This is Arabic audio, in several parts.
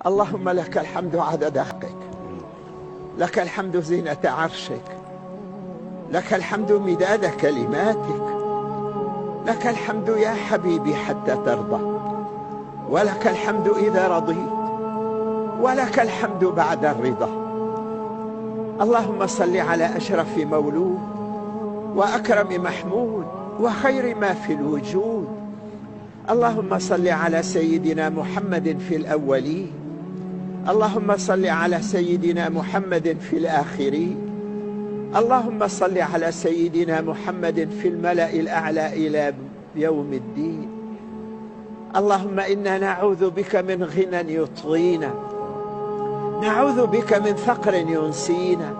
اللهم لك الحمد عدد خلقك، لك الحمد زينة عرشك، لك الحمد مداد كلماتك، لك الحمد يا حبيبي حتى ترضى، ولك الحمد إذا رضيت، ولك الحمد بعد الرضا. اللهم صل على أشرف مولود وأكرم محمود وخير ما في الوجود. اللهم صل على سيدنا محمد في الأولين، اللهم صل على سيدنا محمد في الآخرين، اللهم صل على سيدنا محمد في الملأ الأعلى إلى يوم الدين. اللهم إنا نعوذ بك من غنى يطغينا، نعوذ بك من فقر ينسينا،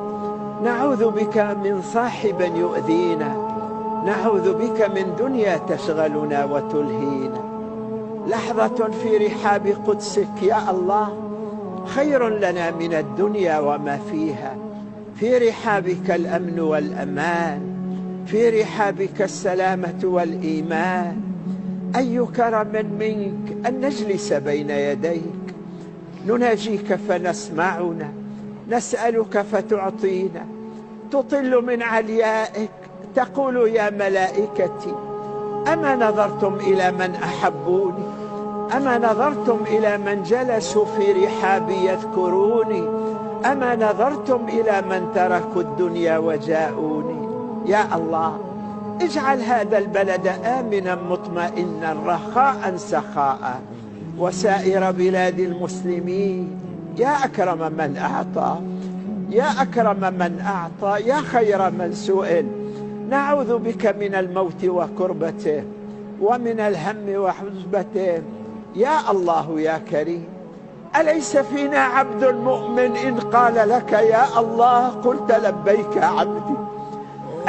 نعوذ بك من صاحب يؤذينا، نعوذ بك من دنيا تشغلنا وتلهينا. لحظة في رحاب قدسك يا الله خير لنا من الدنيا وما فيها. في رحابك الأمن والأمان، في رحابك السلامة والإيمان. أي كرم منك أن نجلس بين يديك، نناجيك فنسمعنا، نسألك فتعطينا، تطل من عليائك تقول يا ملائكتي أما نظرتم إلى من أحبوني، أما نظرتم إلى من جلسوا في رحابي يذكروني، أما نظرتم إلى من تركوا الدنيا وجاءوني. يا الله اجعل هذا البلد آمنا مطمئنا رخاء سخاء، وسائر بلاد المسلمين. يا أكرم من أعطى، يا أكرم من أعطى، يا خير من سئل. نعوذ بك من الموت وكربته، ومن الهم وحزبته. يا الله يا كريم، أليس فينا عبد مؤمن إن قال لك يا الله قلت لبيك عبدي؟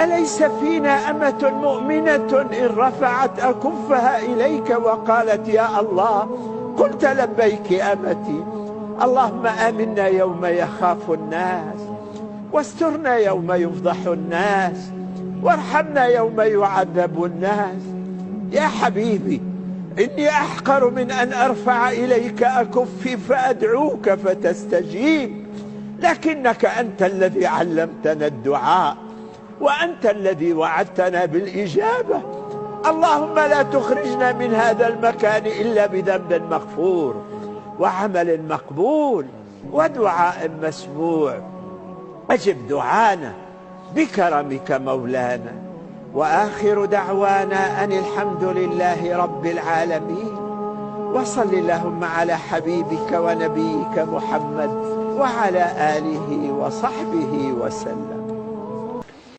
أليس فينا أمة مؤمنة إن رفعت أكفها إليك وقالت يا الله قلت لبيك أمتي؟ اللهم آمنا يوم يخاف الناس، واسترنا يوم يفضح الناس، وارحمنا يوم يعذب الناس. يا حبيبي إني أحقر من أن أرفع إليك أكفي فأدعوك فتستجيب، لكنك أنت الذي علمتنا الدعاء، وأنت الذي وعدتنا بالإجابة. اللهم لا تخرجنا من هذا المكان إلا بذنب مغفور، وعمل مقبول، ودعاء مسموع. أجب دعانا بكرمك مولانا. وآخر دعوانا أن الحمد لله رب العالمين. وصل اللهم على حبيبك ونبيك محمد وعلى آله وصحبه وسلم.